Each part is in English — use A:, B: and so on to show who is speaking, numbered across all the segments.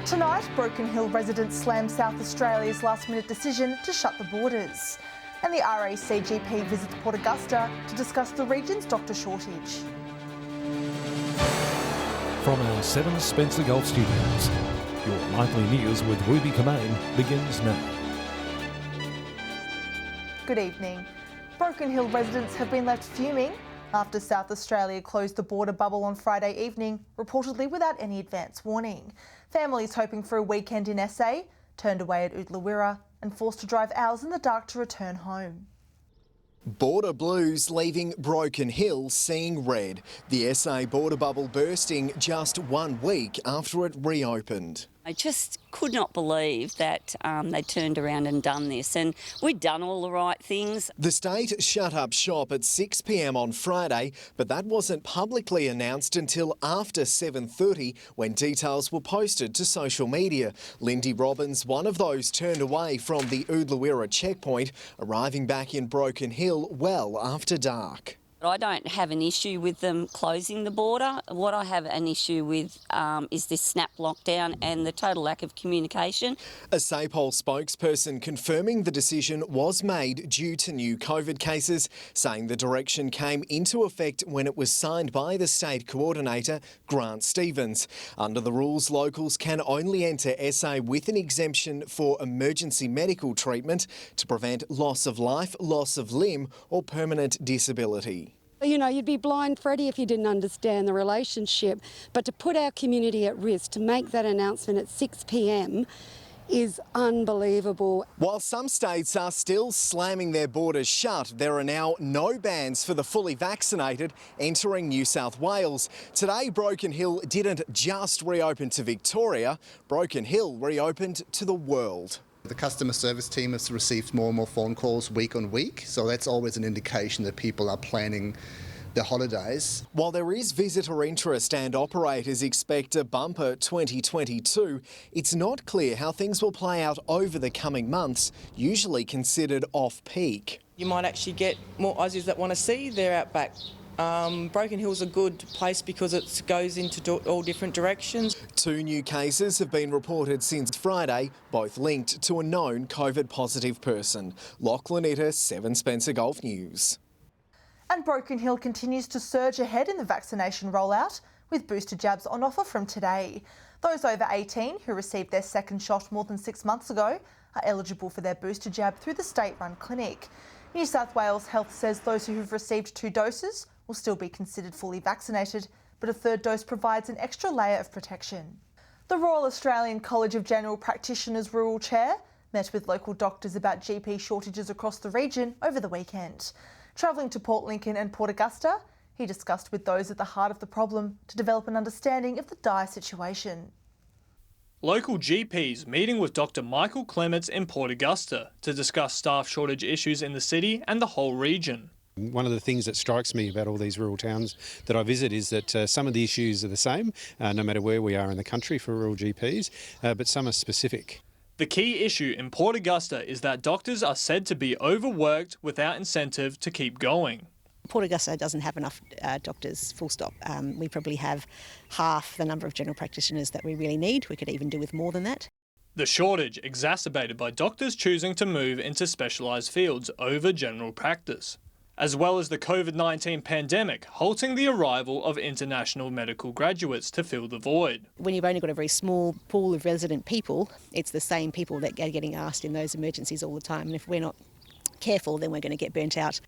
A: Tonight, Broken Hill residents slam South Australia's last-minute decision to shut the borders. And the RACGP visits Port Augusta to discuss the region's doctor shortage.
B: From our 7 Spencer Golf Studios, your nightly news with Ruby Kamain begins now.
A: Good evening. Broken Hill residents have been left fuming after South Australia closed the border bubble on Friday evening, reportedly without any advance warning. Families hoping for a weekend in SA turned away at Whyalla and forced to drive hours in the dark to return home.
C: Border blues leaving Broken Hill seeing red. The SA border bubble bursting just 1 week after it reopened.
D: I just could not believe that they turned around and done this, and we'd done all the right things.
C: The state shut up shop at 6 p.m. on Friday, but that wasn't publicly announced until after 7:30 when details were posted to social media. Lindy Robbins, one of those turned away from the Whyalla checkpoint, arriving back in Broken Hill well after dark.
D: I don't have an issue with them closing the border. What I have an issue with is this snap lockdown and the total lack of communication.
C: A SAPOL spokesperson confirming the decision was made due to new COVID cases, saying the direction came into effect when it was signed by the state coordinator, Grant Stevens. Under the rules, locals can only enter SA with an exemption for emergency medical treatment to prevent loss of life, loss of limb or permanent disability.
E: You know, you'd be blind, Freddie, if you didn't understand the relationship. But to put our community at risk, to make that announcement at 6 p.m. is unbelievable.
C: While some states are still slamming their borders shut, there are now no bans for the fully vaccinated entering New South Wales. Today, Broken Hill didn't just reopen to Victoria, Broken Hill reopened to the world.
F: The customer service team has received more and more phone calls week on week, so that's always an indication that people are planning their holidays.
C: While there is visitor interest and operators expect a bumper 2022, it's not clear how things will play out over the coming months, usually considered off-peak.
G: You might actually get more Aussies that want to see their outback. Broken Hill's a good place because it goes into all different directions. 2
C: new cases have been reported since Friday, both linked to a known COVID-positive person. Lachlan Itter, 7 Spencer Golf News.
A: And Broken Hill continues to surge ahead in the vaccination rollout, with booster jabs on offer from today. Those over 18 who received their second shot more than 6 months ago are eligible for their booster jab through the state-run clinic. New South Wales Health says those who have received 2 doses will still be considered fully vaccinated, but a 3rd dose provides an extra layer of protection. The Royal Australian College of General Practitioners Rural Chair met with local doctors about GP shortages across the region over the weekend. Travelling to Port Lincoln and Port Augusta, he discussed with those at the heart of the problem to develop an understanding of the dire situation.
H: Local GPs meeting with Dr. Michael Clements in Port Augusta to discuss staff shortage issues in the city and the whole region.
I: One of the things that strikes me about all these rural towns that I visit is that some of the issues are the same, no matter where we are in the country for rural GPs, but some are specific.
H: The key issue in Port Augusta is that doctors are said to be overworked without incentive to keep going.
J: Port Augusta doesn't have enough doctors, full stop. We probably have half the number of general practitioners that we really need. We could even do with more than that.
H: The shortage exacerbated by doctors choosing to move into specialised fields over general practice, as well as the COVID-19 pandemic halting the arrival of international medical graduates to fill the void.
J: When you've only got a very small pool of resident people, it's the same people that are getting asked in those emergencies all the time, and if we're not careful, then we're going to get burnt out.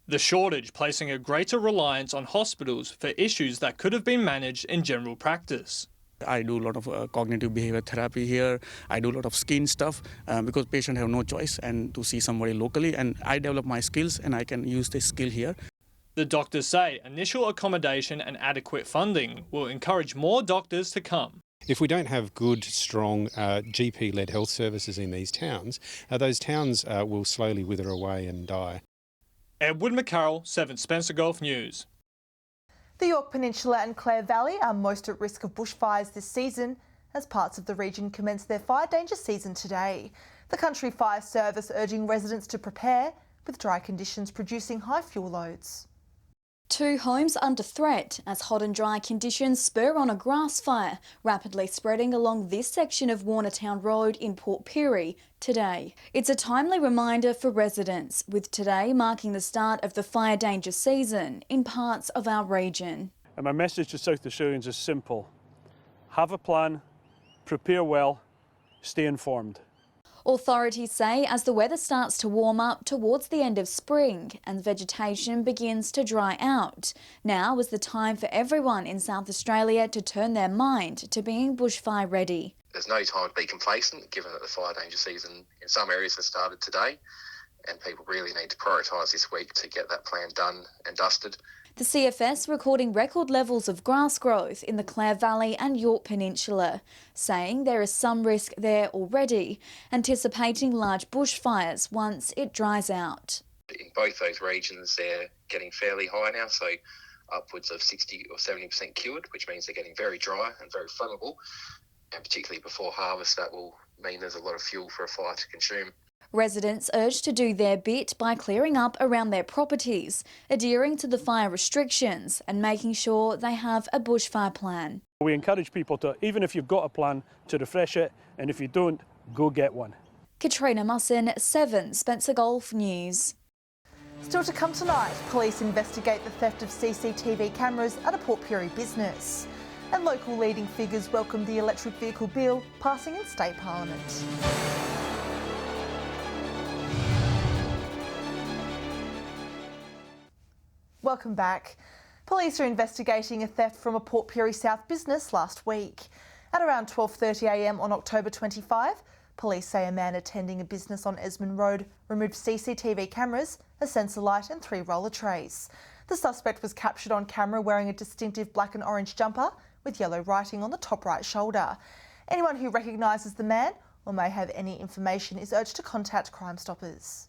H: The shortage placing a greater reliance on hospitals for issues that could have been managed in general practice.
K: I do a lot of cognitive behavior therapy here. I do a lot of skin stuff because patients have no choice and to see somebody locally, and I develop my skills and I can use this skill here.
H: The doctors say initial accommodation and adequate funding will encourage more doctors to come.
I: If we don't have good, strong GP-led health services in these towns, those towns will slowly wither away and die.
H: Edward McCarroll, 7 Spencer Golf News.
A: The York Peninsula and Clare Valley are most at risk of bushfires this season as parts of the region commence their fire danger season today. The Country Fire Service urging residents to prepare, with dry conditions producing high fuel loads.
L: Two homes under threat as hot and dry conditions spur on a grass fire, rapidly spreading along this section of Warnertown Road in Port Pirie today. It's a timely reminder for residents, with today marking the start of the fire danger season in parts of our region.
M: And my message to South Australians is simple. Have a plan, prepare well, stay informed.
L: Authorities say as the weather starts to warm up towards the end of spring and vegetation begins to dry out, now is the time for everyone in South Australia to turn their mind to being bushfire ready.
N: There's no time to be complacent, given that the fire danger season in some areas has started today, and people really need to prioritise this week to get that plan done and dusted.
L: The CFS recording record levels of grass growth in the Clare Valley and York Peninsula, saying there is some risk there already, anticipating large bushfires once it dries out.
N: In both those regions, they're getting fairly high now, so upwards of 60 or 70% cured, which means they're getting very dry and very flammable. And particularly before harvest, that will mean there's a lot of fuel for a fire to consume.
L: Residents urged to do their bit by clearing up around their properties, adhering to the fire restrictions and making sure they have a bushfire plan.
M: We encourage people to, even if you've got a plan, to refresh it, and if you don't, go get one.
L: Katrina Musson, 7 Spencer Golf News.
A: Still to come tonight, police investigate the theft of CCTV cameras at a Port Pirie business. And local leading figures welcome the electric vehicle bill passing in state parliament. Welcome back. Police are investigating a theft from a Port Pirie South business last week. At around 12:30am on October 25, police say a man attending a business on Esmond Road removed CCTV cameras, a sensor light and 3 roller trays. The suspect was captured on camera wearing a distinctive black and orange jumper with yellow writing on the top right shoulder. Anyone who recognises the man or may have any information is urged to contact Crime Stoppers.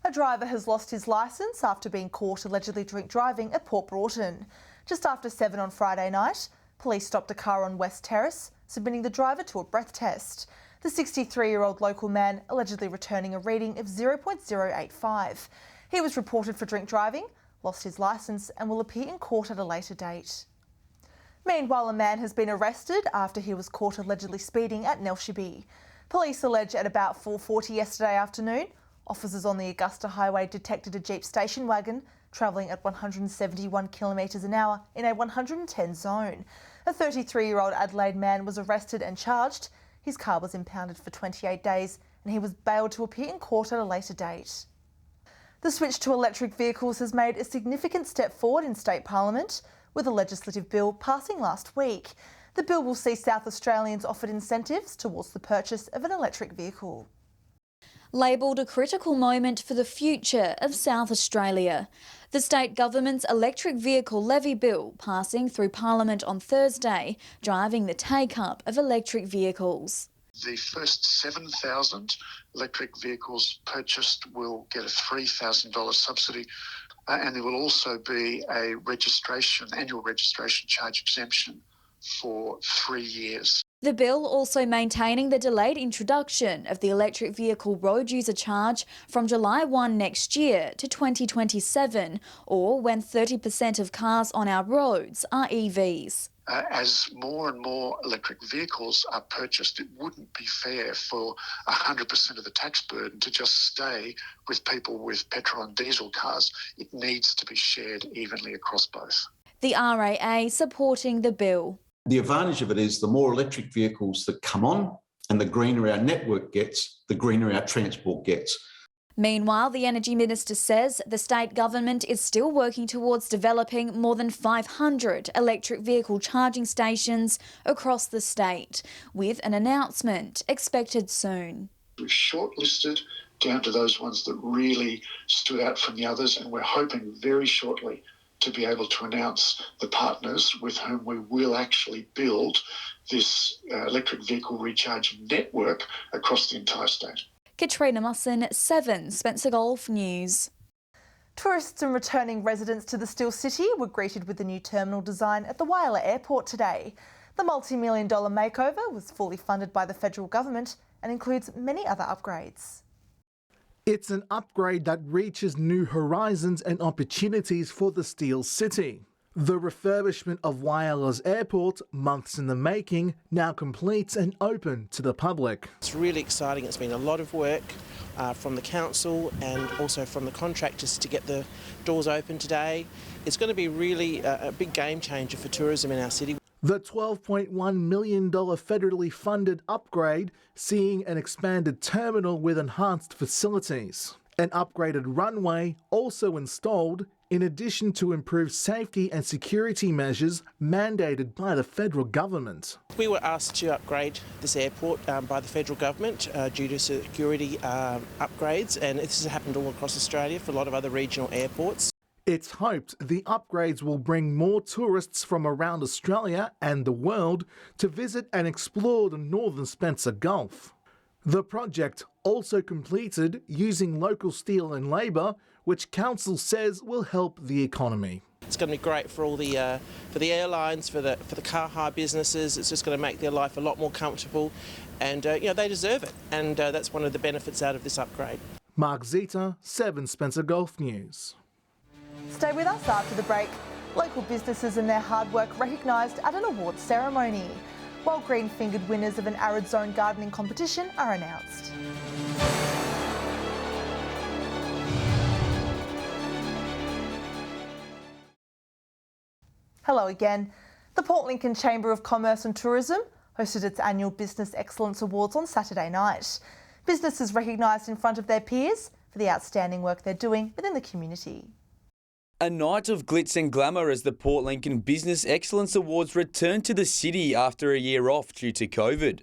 A: A driver has lost his licence after being caught allegedly drink driving at Port Broughton. Just after 7 on Friday night, police stopped a car on West Terrace, submitting the driver to a breath test. The 63-year-old local man allegedly returning a reading of 0.085. He was reported for drink driving, lost his licence and will appear in court at a later date. Meanwhile, a man has been arrested after he was caught allegedly speeding at Nelsheby. Police allege at about 4:40 yesterday afternoon, officers on the Augusta highway detected a Jeep station wagon travelling at 171 kilometres an hour in a 110 zone. A 33-year-old Adelaide man was arrested and charged. His car was impounded for 28 days and he was bailed to appear in court at a later date. The switch to electric vehicles has made a significant step forward in state parliament, with a legislative bill passing last week. The bill will see South Australians offered incentives towards the purchase of an electric vehicle.
L: Labelled a critical moment for the future of South Australia. The state government's electric vehicle levy bill passing through Parliament on Thursday, driving the take-up of electric vehicles.
O: The first 7,000 electric vehicles purchased will get a $3,000 subsidy, and there will also be a annual registration charge exemption for 3 years.
L: The bill also maintaining the delayed introduction of the electric vehicle road user charge from July 1 next year to 2027, or when 30% of cars on our roads are EVs.
O: As more and more electric vehicles are purchased, it wouldn't be fair for 100% of the tax burden to just stay with people with petrol and diesel cars. It needs to be shared evenly across both.
L: The RAA supporting the bill.
P: The advantage of it is the more electric vehicles that come on and the greener our network gets, the greener our transport gets.
L: Meanwhile, the Energy Minister says the state government is still working towards developing more than 500 electric vehicle charging stations across the state, with an announcement expected soon.
O: We've shortlisted down to those ones that really stood out from the others, and we're hoping very shortly to be able to announce the partners with whom we will actually build this electric vehicle recharging network across the entire state.
L: Katrina Musson, 7 Spencer Golf News.
A: Tourists and returning residents to the Still City were greeted with the new terminal design at the Whyalla airport today. The multi-million-dollar makeover was fully funded by the federal government and includes many other upgrades.
Q: It's an upgrade that reaches new horizons and opportunities for the Steel City. The refurbishment of Whyalla's airport, months in the making, now completes and open to the public.
R: It's really exciting. It's been a lot of work from the council and also from the contractors to get the doors open today. It's going to be really a big game changer for tourism in our city.
Q: The $12.1 million federally funded upgrade seeing an expanded terminal with enhanced facilities. An upgraded runway also installed, in addition to improved safety and security measures mandated by the federal government.
R: We were asked to upgrade this airport by the federal government due to security upgrades, and this has happened all across Australia for a lot of other regional airports.
Q: It's hoped the upgrades will bring more tourists from around Australia and the world to visit and explore the northern Spencer Gulf. The project also completed using local steel and labour, which council says will help the economy.
R: It's going to be great for all the airlines, for the car hire businesses. It's just going to make their life a lot more comfortable, and they deserve it. And that's one of the benefits out of this upgrade.
Q: Mark Zeta, 7 Spencer Gulf News.
A: Stay with us after the break. Local businesses and their hard work recognised at an awards ceremony, while green-fingered winners of an arid zone gardening competition are announced. Hello again. The Port Lincoln Chamber of Commerce and Tourism hosted its annual Business Excellence Awards on Saturday night. Businesses recognised in front of their peers for the outstanding work they're doing within the community.
S: A night of glitz and glamour as the Port Lincoln Business Excellence Awards returned to the city after a year off due to COVID.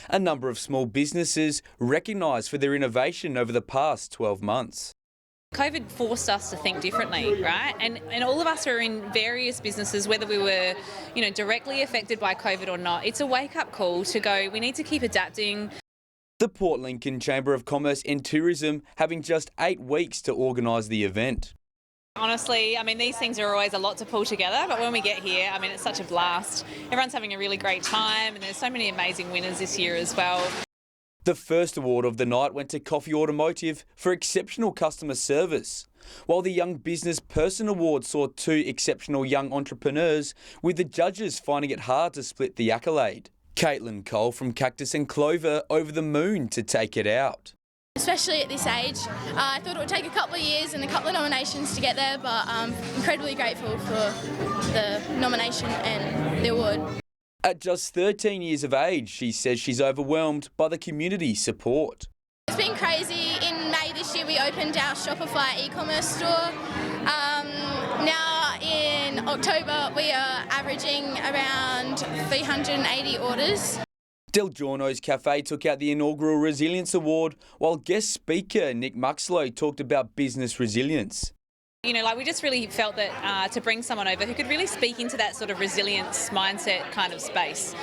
S: A number of small businesses recognised for their innovation over the past 12 months.
T: COVID forced us to think differently, right? And all of us are in various businesses, whether we were, directly affected by COVID or not. It's a wake-up call to go, we need to keep adapting.
S: The Port Lincoln Chamber of Commerce and Tourism having just 8 weeks to organise the event.
T: Honestly, these things are always a lot to pull together, but when we get here, it's such a blast. Everyone's having a really great time, and there's so many amazing winners this year as well.
S: The first award of the night went to Coffee Automotive for exceptional customer service, while the Young Business Person Award saw 2 exceptional young entrepreneurs, with the judges finding it hard to split the accolade. Caitlin Cole from Cactus and Clover over the moon to take it out.
U: Especially at this age. I thought it would take a couple of years and a couple of nominations to get there, but I'm incredibly grateful for the nomination and the award.
S: At just 13 years of age, she says she's overwhelmed by the community support.
U: It's been crazy. In May this year we opened our Shopify e-commerce store. Now in October we are averaging around 380 orders.
S: Del Giorno's Cafe took out the inaugural Resilience Award, while guest speaker Nick Muxlow talked about business resilience.
T: We just really felt that to bring someone over who could really speak into that sort of resilience mindset kind of space.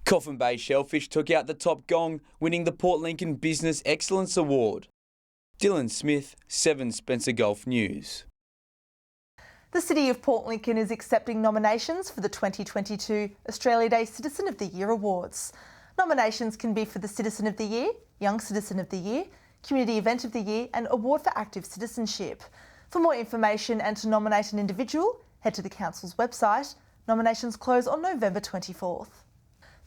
S: Coffin Bay Shellfish took out the top gong, winning the Port Lincoln Business Excellence Award. Dylan Smith, 7 Spencer Gulf News.
A: The City of Port Lincoln is accepting nominations for the 2022 Australia Day Citizen of the Year Awards. Nominations can be for the Citizen of the Year, Young Citizen of the Year, Community Event of the Year and Award for Active Citizenship. For more information and to nominate an individual, head to the Council's website. Nominations close on November 24th.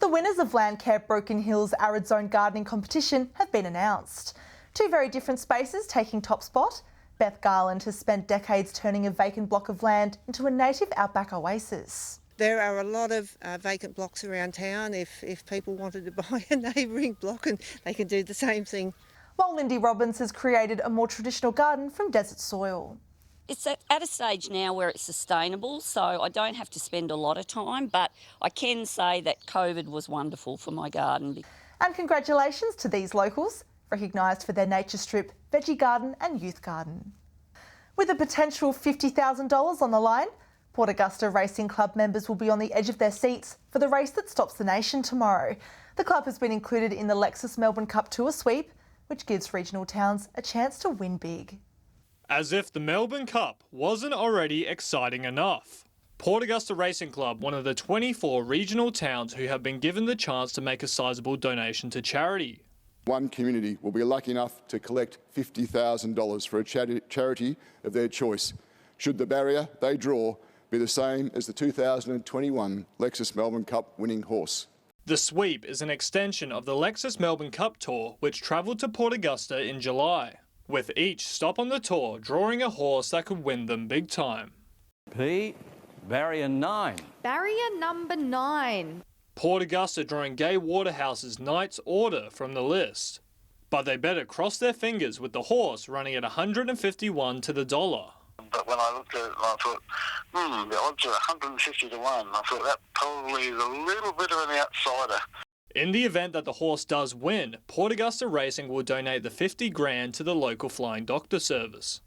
A: The winners of Landcare Broken Hill's Arid Zone Gardening Competition have been announced. 2 very different spaces taking top spot. Beth Garland has spent decades turning a vacant block of land into a native outback oasis.
V: There are a lot of vacant blocks around town. If people wanted to buy a neighbouring block, and they can do the same thing.
A: While Lindy Robbins has created a more traditional garden from desert soil.
D: It's at a stage now where it's sustainable, so I don't have to spend a lot of time, but I can say that COVID was wonderful for my garden.
A: And congratulations to these locals, recognised for their nature strip, veggie garden and youth garden. With a potential $50,000 on the line, Port Augusta Racing Club members will be on the edge of their seats for the race that stops the nation tomorrow. The club has been included in the Lexus Melbourne Cup Tour sweep, which gives regional towns a chance to win big.
H: As if the Melbourne Cup wasn't already exciting enough. Port Augusta Racing Club, one of the 24 regional towns who have been given the chance to make a sizable donation to charity.
B: One community will be lucky enough to collect $50,000 for a charity of their choice, should the barrier they draw be the same as the 2021 Lexus Melbourne Cup winning horse.
H: The sweep is an extension of the Lexus Melbourne Cup Tour, which travelled to Port Augusta in July, with each stop on the tour drawing a horse that could win them big time.
E: P, barrier 9.
W: Barrier number 9.
H: Port Augusta drawing Gay Waterhouse's Knight's Order from the list. But they better cross their fingers with the horse running at 151 to the dollar.
X: But when I looked at it, I thought, the odds are 150 to 1. I thought that probably is a little bit of an outsider.
H: In the event that the horse does win, Port Augusta Racing will donate the 50 grand to the local Flying Doctor service.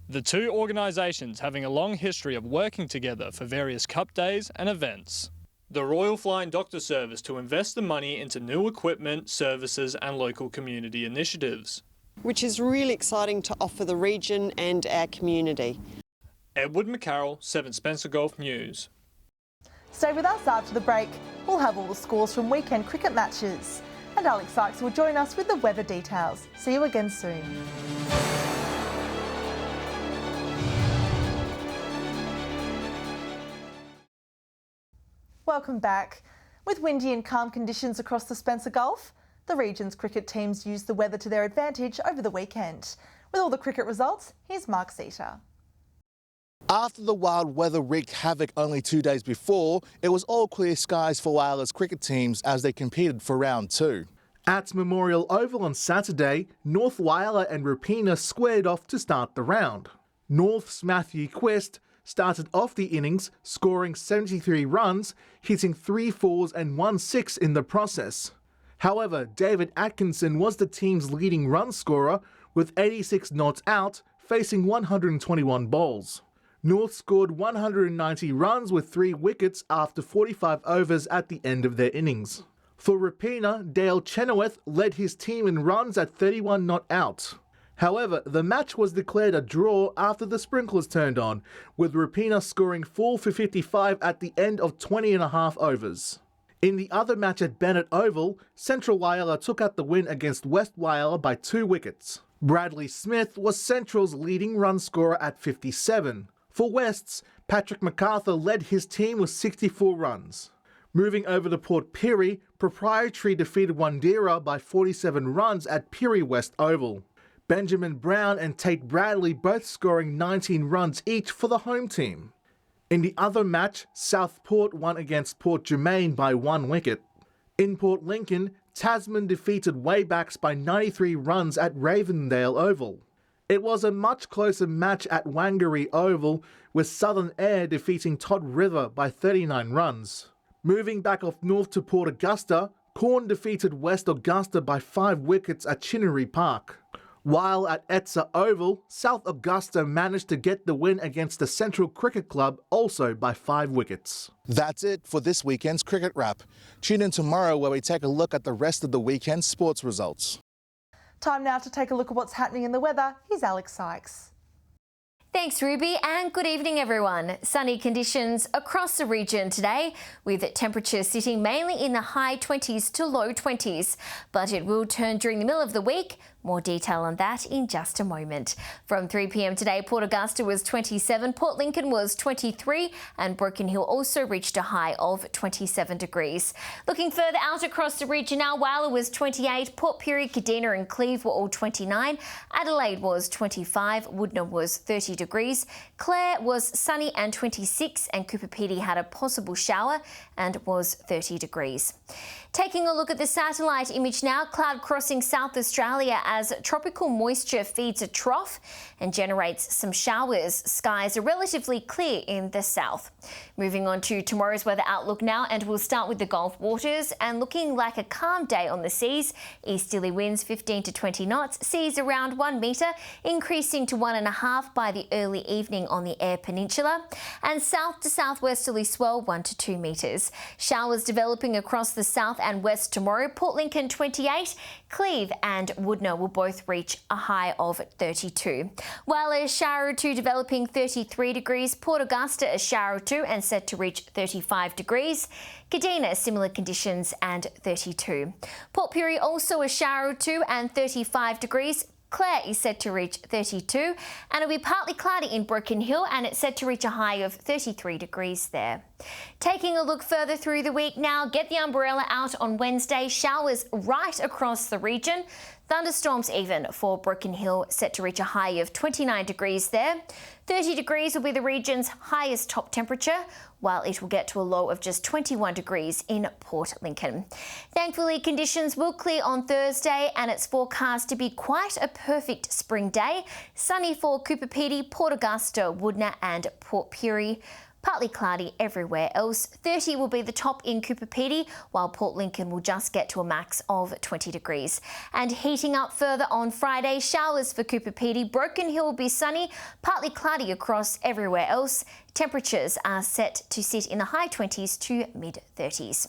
H: The two organisations having a long history of working together for various cup days and events. The Royal Flying Doctor Service to invest the money into new equipment, services and local community initiatives.
Y: Which is really exciting to offer the region and our community.
H: Edward McCarroll, 7 Spencer Golf News.
A: Stay with us after the break. We'll have all the scores from weekend cricket matches. And Alex Sykes will join us with the weather details. See you again soon. Welcome back. With windy and calm conditions across the Spencer Gulf, the region's cricket teams used the weather to their advantage over the weekend. With all the cricket results, here's Mark Zeta.
Q: After the wild weather wreaked havoc only 2 days before, it was all clear skies for Whyalla's cricket teams as they competed for round 2. At Memorial Oval on Saturday, North Whyalla and Rapina squared off to start the round. North's Matthew Quest started off the innings, scoring 73 runs, hitting 3 fours and 1 6 in the process. However, David Atkinson was the team's leading run scorer with 86 not out, facing 121 balls. North scored 190 runs with 3 wickets after 45 overs at the end of their innings. For Rapina, Dale Chenoweth led his team in runs at 31 not out. However, the match was declared a draw after the sprinklers turned on, with Rapina scoring 4 for 55 at the end of 20.5 overs. In the other match at Bennett Oval, Central Whyalla took out the win against West Whyalla by 2 wickets. Bradley Smith was Central's leading run scorer at 57. For Wests, Patrick MacArthur led his team with 64 runs. Moving over to Port Pirie, Proprietary defeated Wandera by 47 runs at Pirie West Oval. Benjamin Brown and Tate Bradley both scoring 19 runs each for the home team. In the other match, Southport won against Port Germain by 1 wicket. In Port Lincoln, Tasman defeated Waybacks by 93 runs at Ravendale Oval. It was a much closer match at Whangaree Oval, with Southern Air defeating Todd River by 39 runs. Moving back off north to Port Augusta, Corn defeated West Augusta by 5 wickets at Chinnery Park. While at Etsa Oval, South Augusta managed to get the win against the Central Cricket Club, also by 5 wickets. That's it for this weekend's cricket wrap. Tune in tomorrow where we take a look at the rest of the weekend's sports results.
A: Time now to take a look at what's happening in the weather. Here's Alex Sykes.
Z: Thanks, Ruby, and good evening, everyone. Sunny conditions across the region today, with temperatures sitting mainly in the high 20s to low 20s. But it will turn during the middle of the week. More detail on that in just a moment. From 3 p.m. today, Port Augusta was 27, Port Lincoln was 23, and Broken Hill also reached a high of 27 degrees. Looking further out across the region now, Whyalla was 28, Port Pirie, Kadina and Cleve were all 29, Adelaide was 25, Woodnor was 30 degrees, Clare was sunny and 26, and Cooper Pedy had a possible shower and was 30 degrees. Taking a look at the satellite image now, cloud crossing South Australia as tropical moisture feeds a trough and generates some showers. Skies are relatively clear in the south. Moving on to tomorrow's weather outlook now, and we'll start with the Gulf waters and looking like a calm day on the seas. Easterly winds 15 to 20 knots, seas around 1 metre, increasing to 1.5 by the early evening on the Eyre Peninsula, and south to southwesterly swell 1 to 2 metres. Showers developing across the south and west tomorrow. Port Lincoln 28, Cleve and Woodner will both reach a high of 32. Whyalla, a shower or two developing 33 degrees. Port Augusta, a shower or two and set to reach 35 degrees. Kadina, similar conditions and 32. Port Pirie, also a shower or two and 35 degrees. Clare is set to reach 32 and it'll be partly cloudy in Broken Hill and it's set to reach a high of 33 degrees there. Taking a look further through the week now, get the umbrella out on Wednesday. Showers right across the region. Thunderstorms even for Broken Hill, set to reach a high of 29 degrees there. 30 degrees will be the region's highest top temperature, while it will get to a low of just 21 degrees in Port Lincoln. Thankfully, conditions will clear on Thursday and it's forecast to be quite a perfect spring day. Sunny for Cooper Pedy, Port Augusta, Woodner and Port Pirie. Partly cloudy everywhere else. 30 will be the top in Cooper Pedy, while Port Lincoln will just get to a max of 20 degrees. And heating up further on Friday, showers for Cooper Pedy. Broken Hill will be sunny, partly cloudy across everywhere else. Temperatures are set to sit in the high 20s to mid 30s.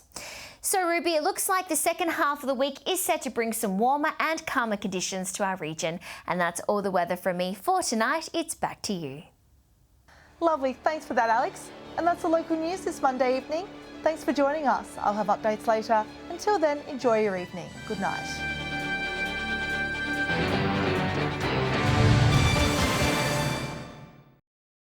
Z: So Ruby, it looks like the second half of the week is set to bring some warmer and calmer conditions to our region. And that's all the weather from me for tonight. It's back to you.
A: Lovely, thanks for that, Alex. And that's the local news this Monday evening. Thanks for joining us. I'll have updates later. Until then, enjoy your evening. Good night.